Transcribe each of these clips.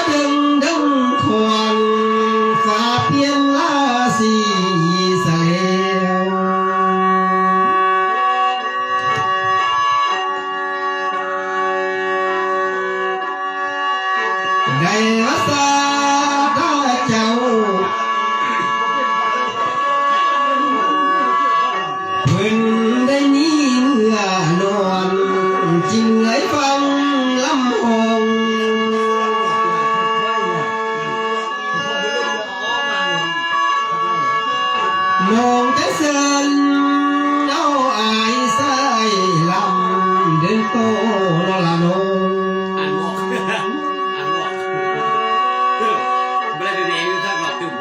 ดึงดึงควงฝ่าเพียนลาสีเสลวได้รักษาเจ้าเพิ่นได้มีเมื่อนอนจริงไอ้ฟังลำหงมองจะเสินเอาอายใส่ลำเดินโตละนงอ่านบอกไม่ได้เรียนอยู่ท่านบอกจุ่ม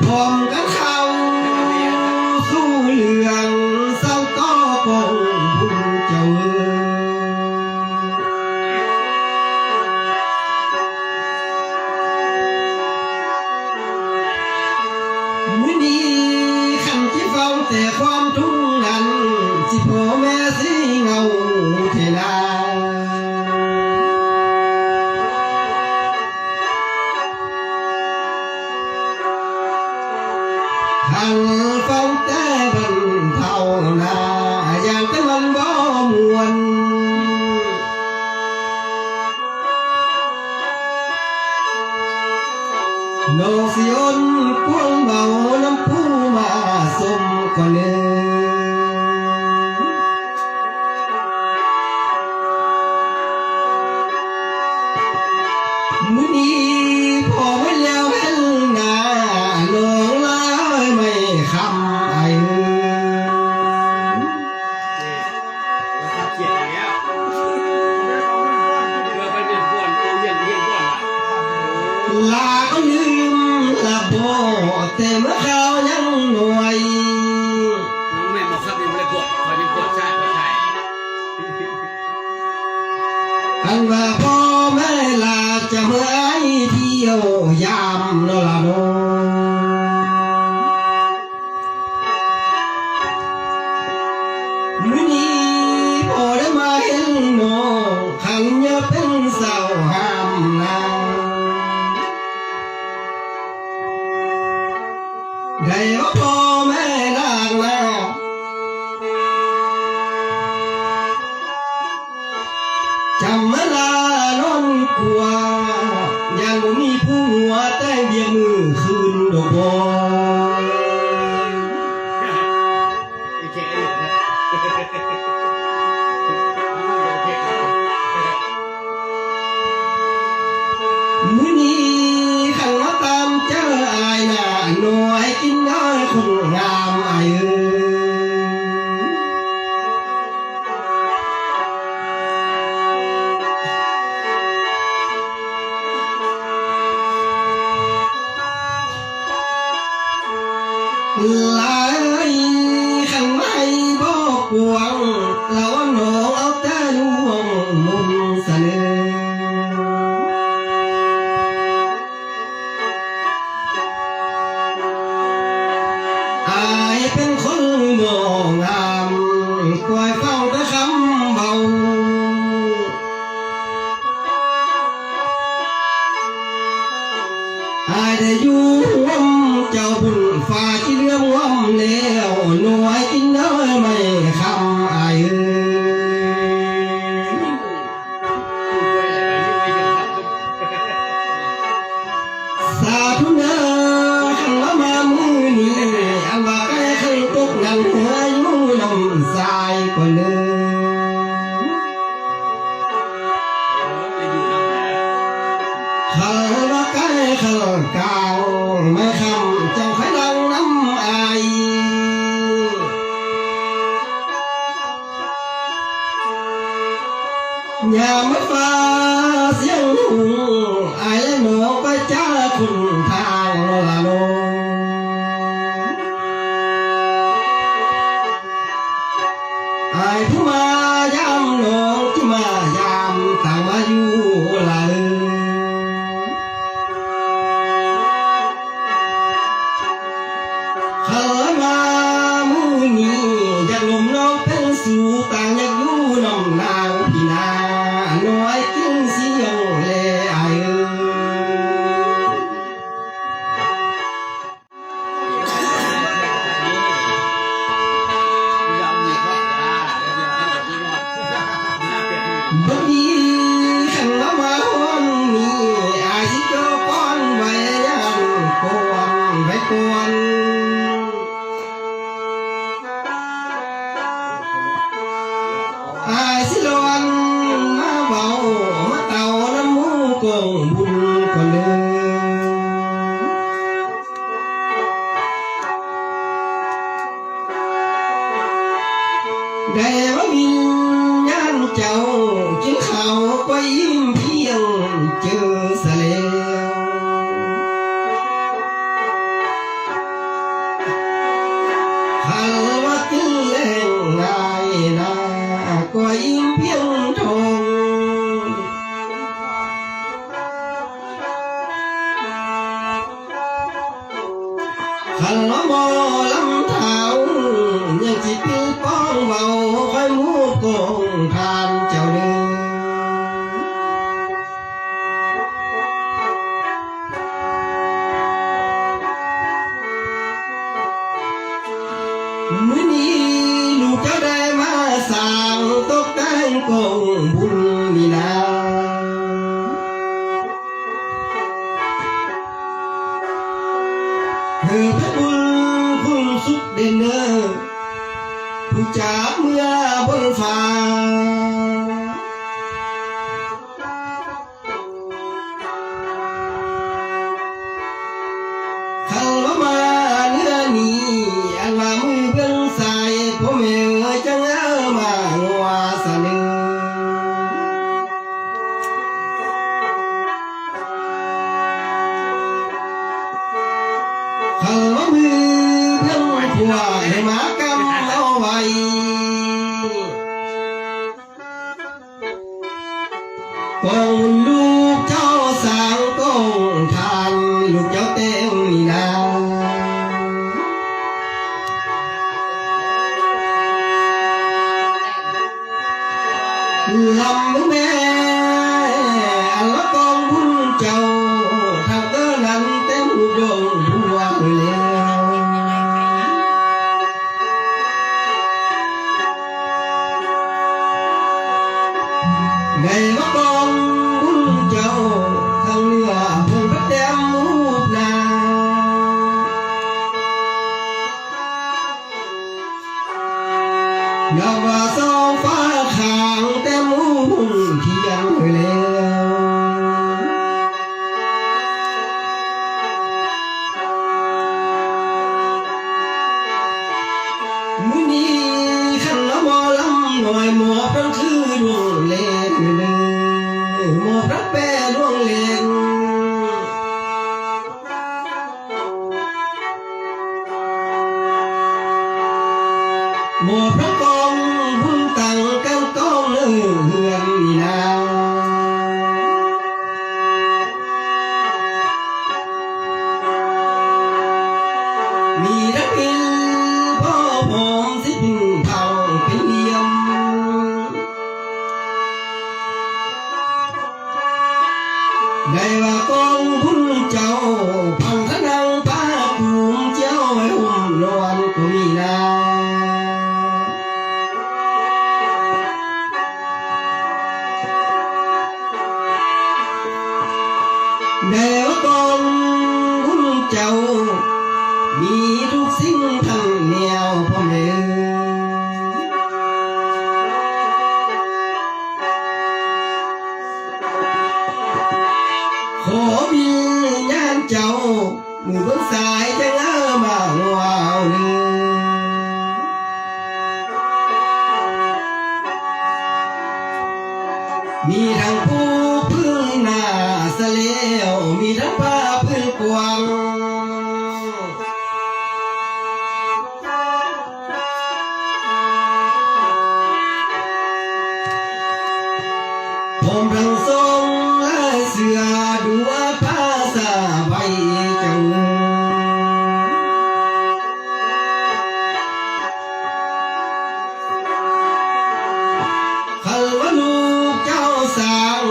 พร้อมกันเข้าสู้เรื่องเศร้าก็คงบุญเจ้ามื้อนี้ขันที่เฝ้าแต่ความทุกข์นั้นสิพ่อแม่สิเงาเทนาหันเฝ้าแต่บันเท่านาอย่างแต่มันบ่มวนโลกสิยนกวงเบาน้ำผู้มาสมก่อนเนื้มื้อนี้พอไม่แล้วเห็นหน้าลงลายไม่คำไอ้เขียนอย่างเงี้ยเมื่อไปเรียนก่อนเรียนก่อน ลาก็ลืมละบ่แต่เมื่อเขายังหน่วยน้องแม่บอกครับยังไม่ได้กดคอยเป็นกดใช่ก็ใช่ อันว่าพ่อแม่ลาจะเมื่อไอ้เที่ยวยามนละโนมื้อนี้พอได้มาเห็นน้องขันอย่าเป็นสาวห้ามนางได้ว่าพ่อแม่นางมาจำเวลานอนกลัวยังบ่มีผู้หัวแต่เบียมือคืนดอกบัวมื้อนี้ขันมาตามเจออายหน้าหน่วยกินน้อยคนงามอายหลายขันไม่บอกกวงแล้วหนองเอาแต่ลวงมุมเสนออายเป็นคนบ่งามคอยเฝ้าแต่คำเบาอายได้อยู่ร่วมเจ้าบุญฟ้าที่เลื่อมว่ำแล้วหน่วยกินน้อยไม่คำอายสาธุเด้อขันว่ามามือนี้อันว่าใกล้เคยตกนั่งหัวอยู่น้ำสายก่อนเด้อเขาว่าใกล้เขากลางไม่คำเจ้าใครดังน้ำอายยามไม่ฟ้าเสียงหูอายและหนอไปจ้าคุณทางละโนอายผู้มายามหนองที่มายามต่างมาอยู่ละเขามามือนี้อยากลมน้องเป็นสู่ต่างอยากอยู่น้องนางพี่นาน้อยกินเสียงแลอาย กงบุญคนเดิมได้ว่าวิญญาณเจ้ากินข้าวก็ยิ้มเพียงเจอเสลวหันว่ากินแรงง่ายนะก็ยิ้มเพียงทองขันละมอลำเท้ายังจิตป้องเบาคอยมูกงทานเจ้าเดิมมื้อนี้ลูกเจ้าได้มาสร้างตกแต่งกงบุญนี่นาเธอพระบุญคุณสุขเด่นเนอผู้จากเมื่อบนฟ้าขันว่ามาเนื้อนี้อันว่ามือเบื้องสายผมเอ๋ยจังเอามาหัวสะเนือขันว่ามือเบื้องผัวให้มากำเอาไว้กองลูกเจ้าสางกองทานลูกเจ้าเต็มนี่นาลำแม่อันละกองบุญเจ้าทางเตอนั้นเต็มดวงบัวแล้วในว่ากองบุญเจ้าทางเหนือเพิ่งพระแต้มมูบนาดาวว่าสองฟ้าขางแต้มมูเทียนแล้วมื้อนี้ขันละหมอลำหน่อยหมอพระคือดวงเล็กเลยหมอพระแปรดวงเล็กหมอพระกองบุญตังกันกองเฮือนนี่นามีรักพินพ่อผมสิพินเท่าเป็นเดียมได้ว่ากองบุญเจ้าพังขนังพาภูมิเจ้าให้หุ่มนอนก็มีนาได้ว่ากองบุญเจ้ามีทุกสิ่งทั้งแนวพ่อแม่ขอวิญญาณเจ้ามือบนสายจะเงามาว้าวเนื้อมีทั้งผู้พึ่งหน้าเสลวมีทั้งผ้าพึ่งกวางผมทั้งทรงและเสือดูว่าภาษาใบจังขันว่าลูกเจ้าสาง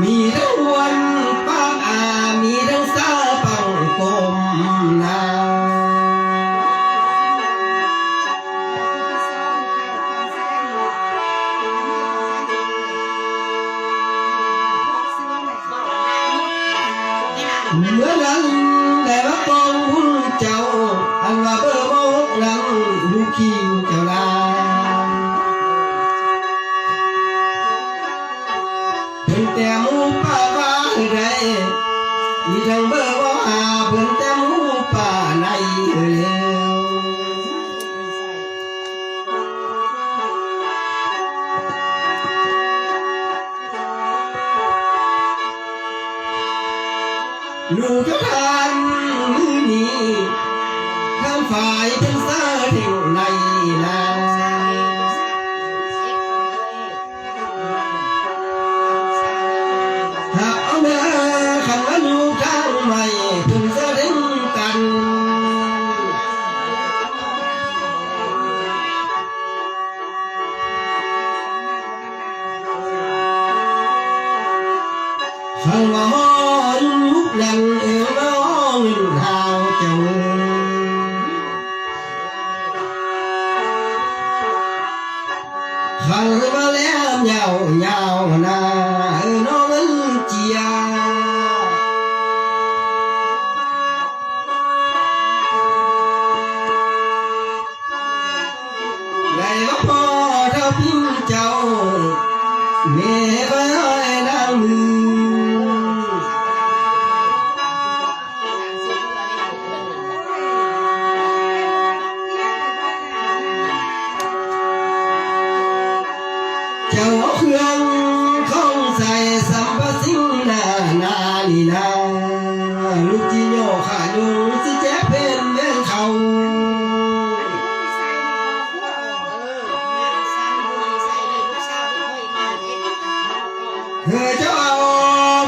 มีทั้งวันปากมีทั้งสาปังกลมนาเมื่อนั้นแต่ว่าปองหุ่นเจ้าอันว่าเบอร์โมกนั้นลูกคิวเจ้าลาเพิ่นแต่หมูป่าว่าได้มีทั้งเบอร์ว่าหาเพิ่นแต่หมูป่าในแล้วลูกทานมือนี้ข้ามฝ่ายเป็นซาเด็กในนาหากเอาเมื่อขันว่าลูกทางใหม่เพิ่งซาเด็กกันขันว่าหอนลุกยันมาเงินหาวเจ้าขันมาแล้วยาวยาวนาน้องเงินเจียได้ว่าพ่อเท่าพิมเจ้าแม่ไปให้นางมือเจ้าเครื่องของใส่สัมปสิ่งนานี่นาลูกจีโยขาดงสิแจ๊เป็นแม่เขาเธอเจ้าเอา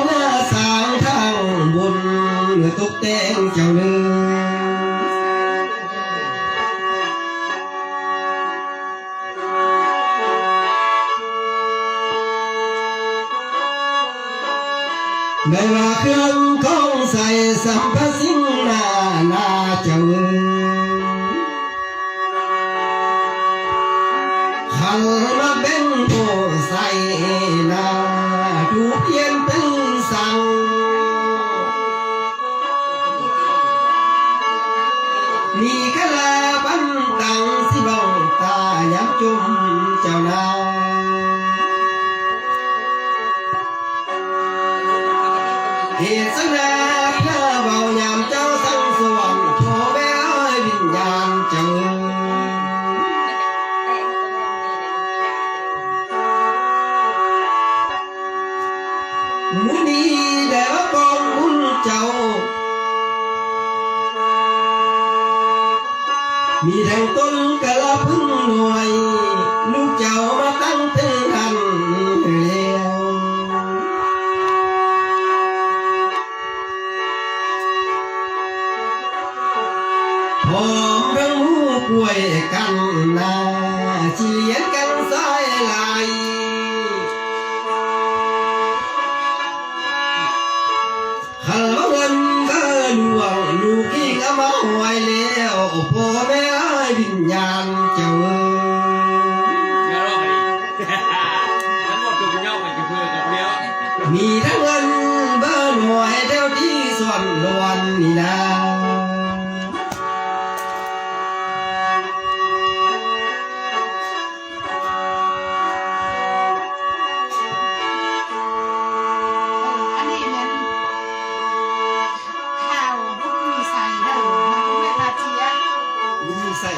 เมื่อสางทางบนเมื่อตกแต่งเจ้าเนื้อได้ว่าเครื่องของใส่สัมภาสิ่งนาเจ้าขันมาเป็นผู้ใส่นาถูกเพียนเป็นสั่งมีกะลาบันตังสิบองตายักจุ่มเจ้านาเหตุสังนาพระเบายามเจ้าสังสวรรค์โทแม่วิญญาณเจ้ามื้อนี้ได้ว่าปองบุญเจ้ามีทั้งต้นกะละพึ่งหน่วยลูกเจ้ามาตั้งถึงทันแล้วพร้อมทั้งหูป่วยกันนาสิเลียนกันสายลายขันว่าเงินก็ลวงลูกที่ก็มาหวยแล้วพ่อแม่วิญญาณเจ้าอย่ารอไปดิฉันหมดตัวคุณย่อไปกับเพื่อนกับเดียวมีทั้งเงินเบอร์หน่วยเท่าที่ส่วนรวนนี่นะใส่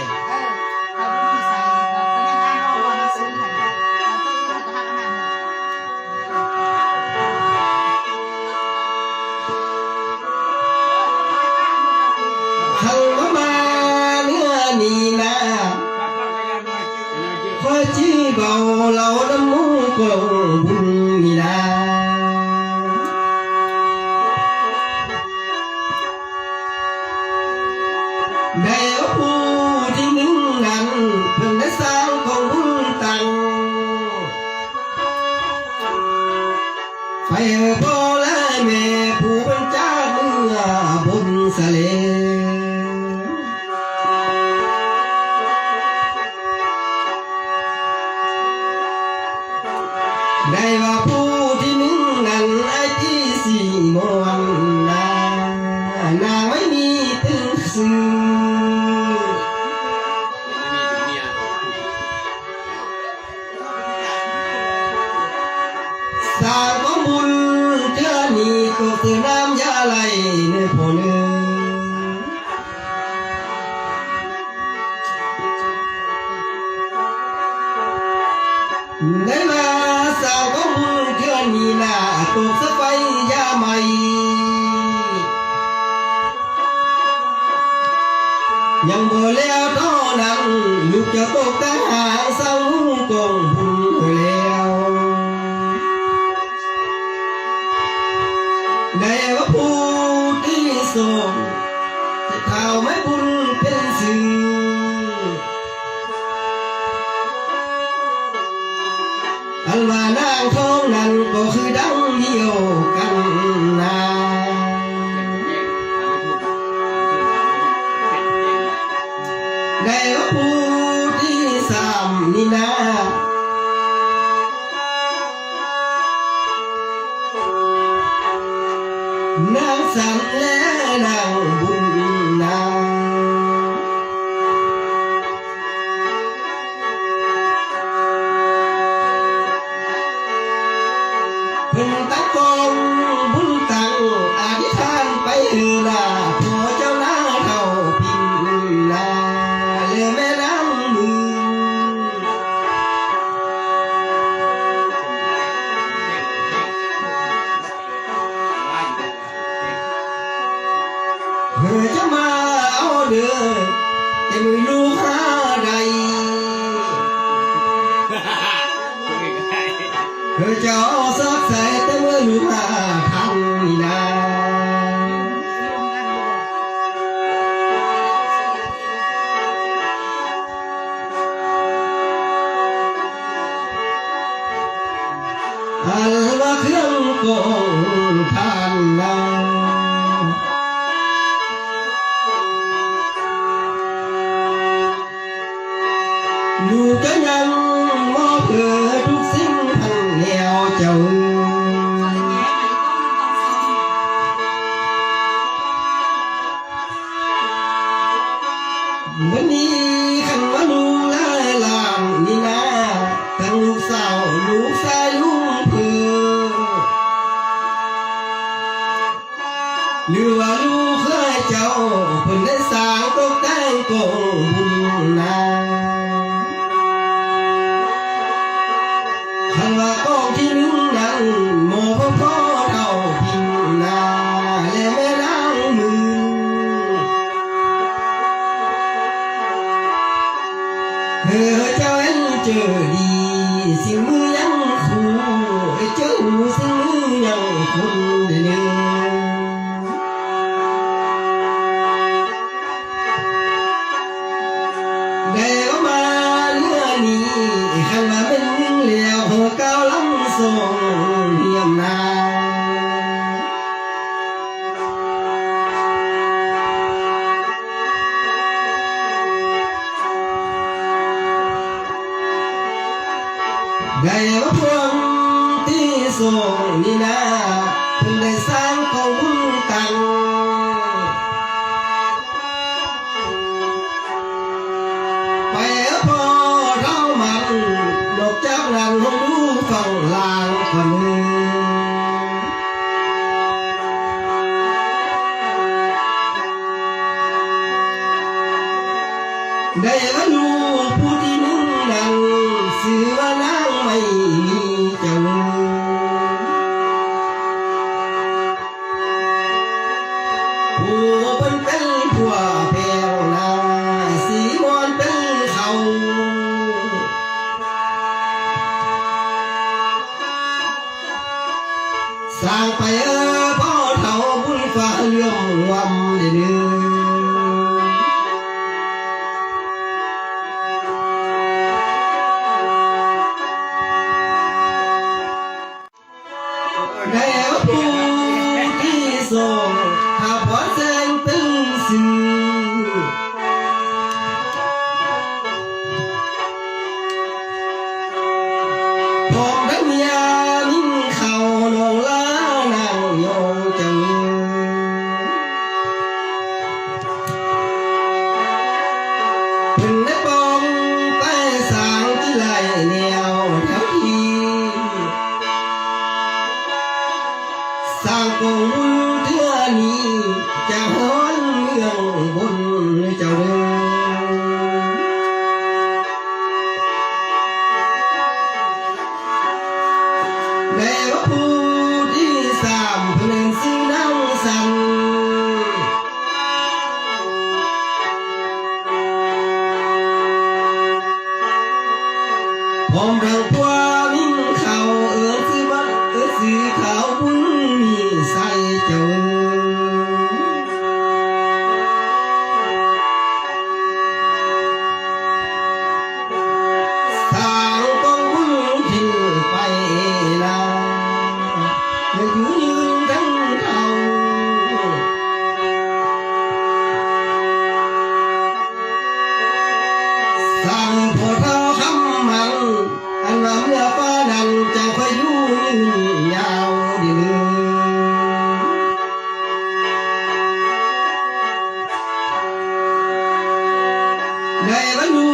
ขันมาเนื้อนี่นะคอยจี้เบาเราดำมูกลงบุญนี่นะได้ผู้ที่หนึ่งนั้นเพิ่งได้สร้างของบุญตังไป ได้ว่าผู้ที่หนึ่งนั้นไอ้ที่สี่มวนนางไม่มีตึงซื้อสร้างของบุญเจ้านี้ก็คือน้ำยาไหลเนื้อพอเนื้อได้มาสร้างของบุญเจ้านี้น่าตกสะไฟยาใหม่ยังบ่แล้วเท่านั้นลูกจะตกแต่หาเศร้ากองบุญแล้วได้ว่าผู้ที่ส่งจะเท่าไม่บุญเป็นสื่ออันว่านางทองนั้นก็คือดังเดียวกันนาได้ว่าผู้ที่สามนี่นะนางสันและนางบุญนาเพิ่นตั้งกองบุญตั้งอธิษฐานไปหน้าพอเจ้าหน้าเท่าพิมนาเลือแม่น้ำมือเธอจะมาเอาเดือแต่ไม่รู้หาใดเธอจะเอาสักใส่แต่ไม่รู้หาทางนี่นาอันว่าเครื่องกองทานนาลูกจะยังมอบเพื่อทุกสิ่งทั้งแนวเจ้าวันนี้ขันว่าลูกและหลานนี่นะทั้งลูกสาวลูกชายลูกเพื่อหรือว่าลูกเคยเจ้าเพิ่นได้สร้างตกแต่งกองบุญนาคันว่ากองที่หนึ่งนั้นโมพ่อเท่าพิมนาและแม่ล้างมือเธอเจ้าเอ็นเจอดีสิ่งมือยังคู่เจ้าสิ่งมือยังคุณเดือได้ออกมาเนื้อนี้คันว่าเป็นหนึ่งแล้วหัวเก้าลำส่งเยี่ยมนาได้ว่าพวงที่ส่งนี่นะเพิ่งได้สร้างของบุญตังไปพอเท่ามันดอกจากนั้นห้องดูฝั่งลางคนหนึ่งได้ว่าลูกผู้ที่หนึ่งนั้นสื่อว่านางไม่มีเจ้าผู้เป็นผัวแพงนาสีมอนเป็นเขาสร้างไปพ่อเท่าบุญฟ้าเลื่อมวำเดือได้ผู้ที่ส่งหาพอแสงตึงสื่อผมได้เมีย ว่าผู้ที่สามเพื่อนซื้อนางสันพร้อมดังพวกนิ่งเขาซื้อบัตรซื้อเขาบุญมีใส่เจ้าทางกองบุญทิ้งไปนาอย่าอยู่ยืนทั้งเขาสร้างพอเท่าคำมันอันว่าเมื่อฟ้าดันจะคอยอยู่ยืนยาวดีลืมได้บรรลุ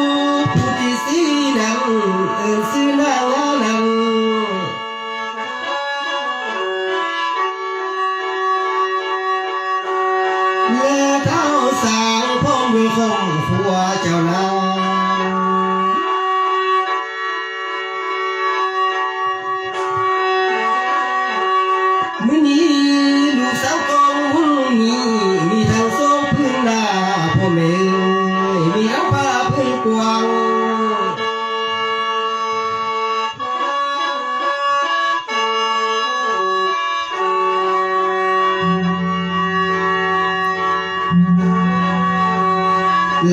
ผู้ที่สีนังซื้อนางนังเมื่อเท้าสางพ้องด้วยคงขัวเจ้านางมื้อนี้ลูกสาวกองบุญมีทั้งโซ่พื้นหน้าพ่อแม่มีทั้งผ้าพื้นกวาง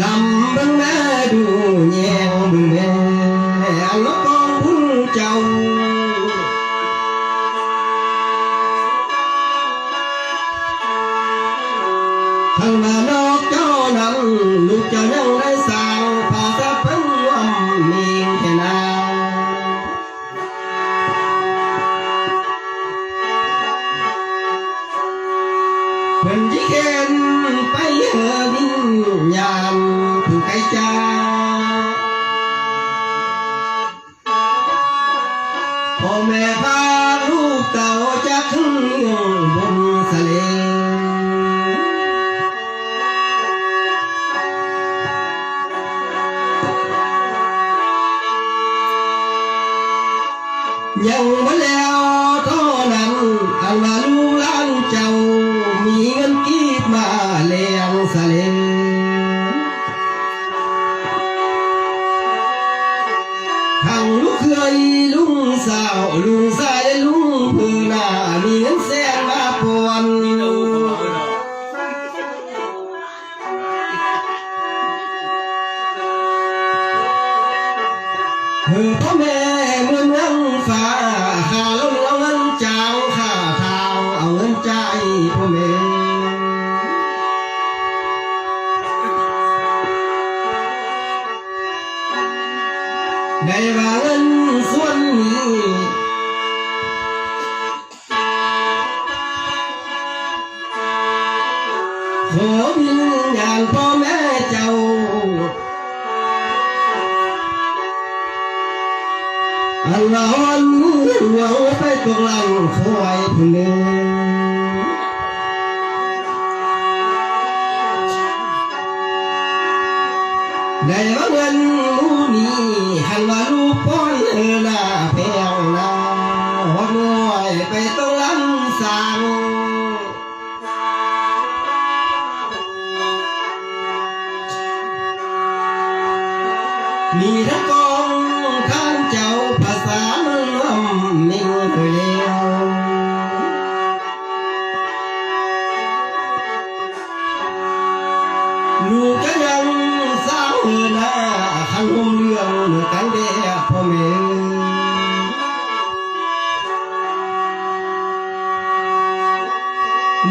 ลำบังแม่ดูแยงบึงแม่อันละกองบุญเจ้าทั้งมานอกเจ้านั้นลูกเจ้ายังได้สร้างผ้าสะพันว่ามีแค่นาเพิ่นที่เข็นไปเหือดินยามผู้ไกลจ้าพ่อแม่พาลูกเต่าจากขึ้นบนสะเลยังบ่แล้วเท่านั้นอันว่าลูกหลานเจ้ามีเงินกีบมาเลี้ยงสะเลทั้งลูกเคยลุงสาวลุงชายลุงเพื่อหน้ามีเงินแสนมาปวนพ่อแม่เมืองฟ้าข้าลงเอาเงินจางข้าทางเอาเงินใจพ่อแม่ได้ว่าเงินส่วนนี้ขอวิญญาณพ่อแม่เจ้าอันละวันหวังไปตกหลังคอยผู้หนึ่งได้ว่าเงินมูนี้หันว่าลูกป้อนหน้าแพงหน้าหอดน้อยไปตกหลังสางมีทั้งกองท่านเจ้าภาษาเมืองมิ่งเลี้ยวลูกก็ยังสาวหน้าขันหมเรื่องกันเดียพ่อแม่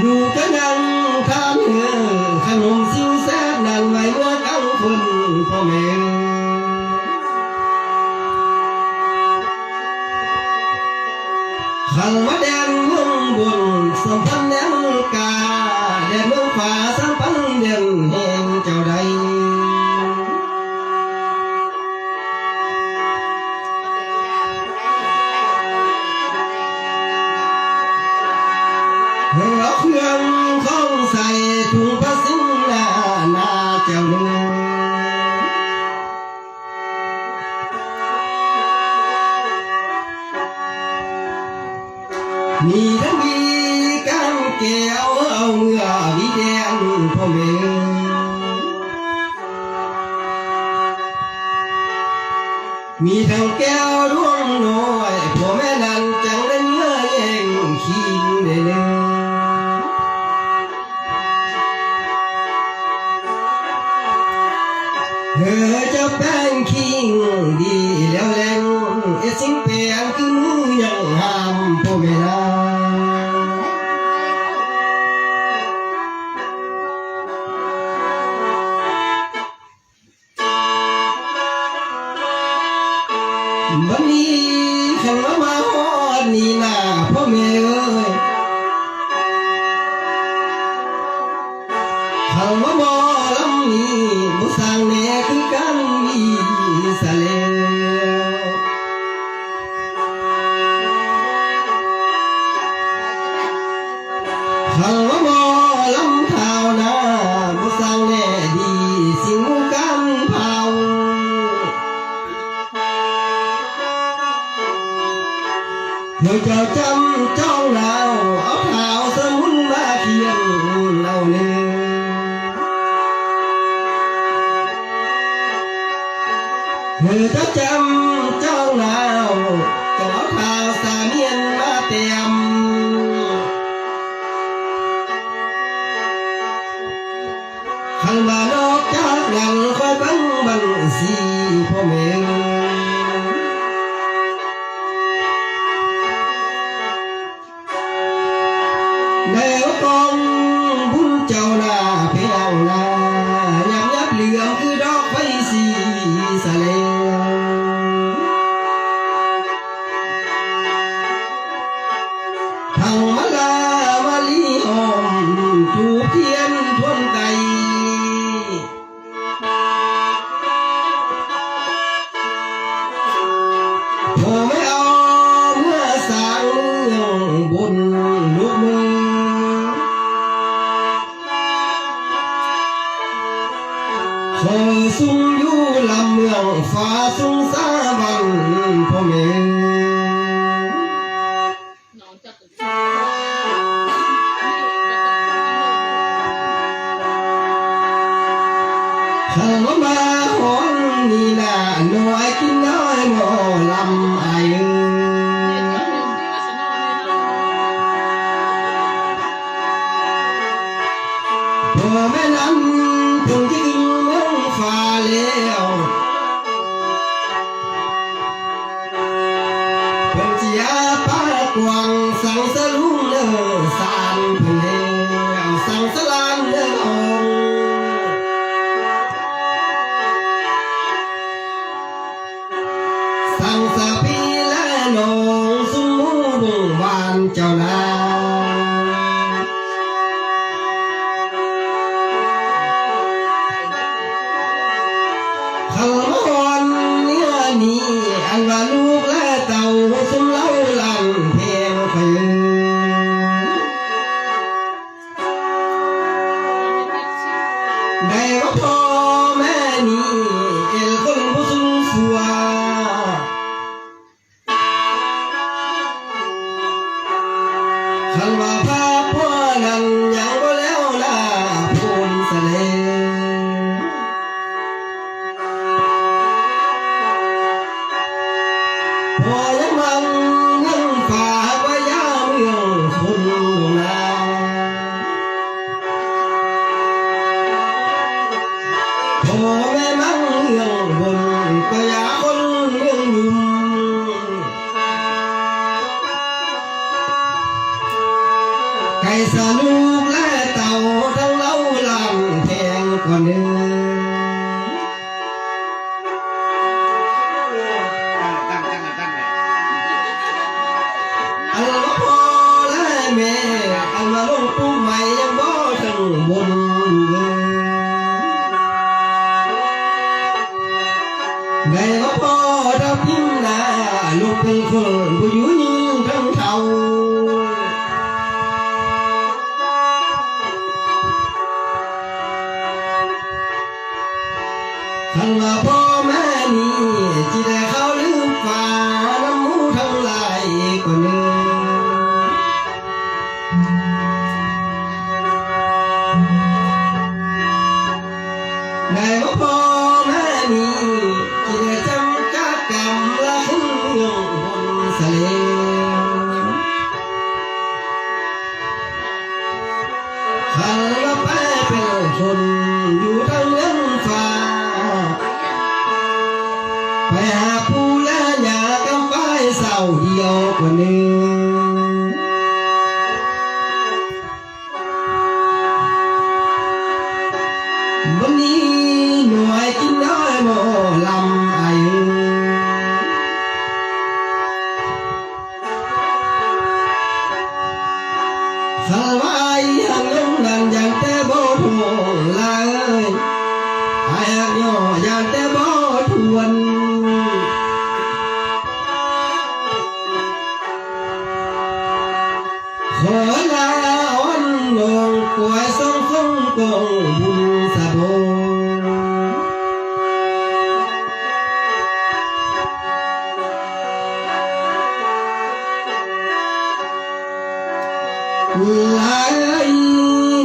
ลูกก็ยังทำขนมซิวแซ่บนั่นไว้เมื่อกลางคืนพ่อแม่ขันว่าแดนเมืองบนสัมพันธ์แนวกาแดนเมืองฟ้าสัมพันธ์เด่นแห่งเจ้าใดเอาเครื่องของใส่ถุงพลาสติกหน้าเจ้าหนึ่ง มีทั้งมีกันแก้วเอาเมื่อวิแดงพ่อแม่มีทั้งแก้วดวงน้อยพ่อแม่นั้นจังได้เนื้อแย่งขิงได้เลยจะแป้งคิงดีแล้วแรงสิ่งแปลงคือมือยังห้ามพ่อแม่นาบัดนี้ขันมาฮอดนี่นาพ่อแม่เอ้ยขันมาบ่ลำนี้บ่สร้างแน่คือกันมีสะแล้วขันมาบ่ลำเท้านาบ่สร้างแน่ดีสิ่งหมู่กันเผาเมื่อเจ้าจำจ้องเราเอาเท้าสมุนมาเคียงเราเนี่ยเมื่อเจ้าจำจ้องเราจะเอาเท้าสาเมียนมาเตรียมขันบานอกจากนั้นคอยบังบังสีพ่อแม่แล้วกองบุญเจ้าหน้าเพียงหน้ายับยับเหลืองคือดอกไฟสีสะเลทางมะลาวาลีหอมจูบเทียนทวนไก่พอไม่เอาเมื่อสางเมืองบนลูกมือคอยสูงอยู่ลำเมืองฟ้าสูงสาบันพ่อแม่ขันมาหอนนี่นาน้อยกินน้อยหมอลำไอพ่อแม่นั้นเพิ่งที่ถึงเมืองฟ้าแล้วเพิ่งจีอาปากวางสังสลุงเนอสานเพิ่งแล้วสังสลานเนอสังสะพีและนองสุมูบุงบานเจ้านาขันมาหอนเนื้อนี้อันว่าลูกและเต่าสมเล่าลันเพลงเพลงได้ว่าพ่อแม่นี้เอลคนผู้สูงสัวขันว่าพาพ่อนั้นยังบ่แล้วล่ะพูนสะเลพอยังมันยังฝ่าว่ายาเมืองคนลงนาพอแม่มันเมืองบนก็ยาคนเมืองยุ่มไก่สนุกและเต่าทั้งเล่าลำแทงก่อนเดินอันว่าพ่อและแม่อันว่าลงปุ๊บใหม่ยังบ่ถึงบนเลยได้ว่าพ่อทับทิมนาลูกเป็นคนผู้อยู่ยิ่งทั้งเท่าขันว่าพ่อแม่นี้ที่ได้เขาลืมฟ้าน้ำมูทั้งหลายคนหนึ่ง ไปหาผู้และยากำไฟเศร้าเดียวกว่าหนึ่งวันนี้หน่วยกินน้อยหมอลำไอสลายหังลงนั่นยังแต่บ่ทวนเลยไอ้หักย่อยังแต่บ่ทวนขอลาอ่อนลงกวยทรงคงกงบุญสะบงหลาย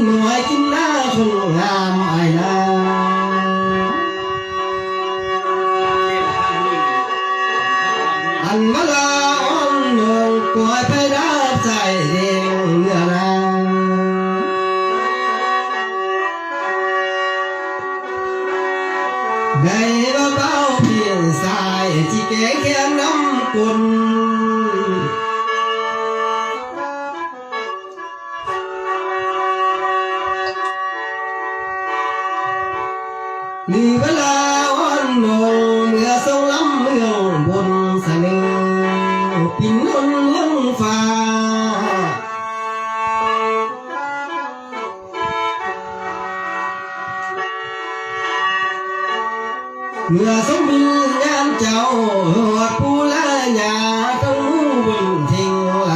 หน่วยกินหน้าคงงามไอ้นาอันมาลาอ่อนลงกวยไปได้ใจเด้งเมื่อนาได้เบาๆเพียงสายที่แก่แค่น้ำกุนมีเวลาอ่อนลงเมื่อทรงล้ำเมืองบนเสนอปิ่นนนเมืองฟ้าเมื่อทรงมีงานเจ้าหอดผู้ละยาต้องรู้บนทิ้งไหล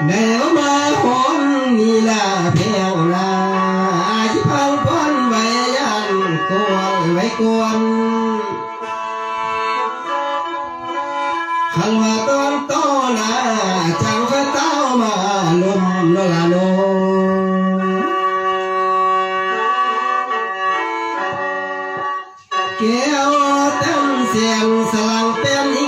แนวมาหอนมีลาเพียงนาที่พังพ้นไว้ยันกวนไว้กวนขันว่าตอนโตนาจังไฟเต้ามาลมโนลาโนแก้วเต็มเสียงสลังเต็มหิ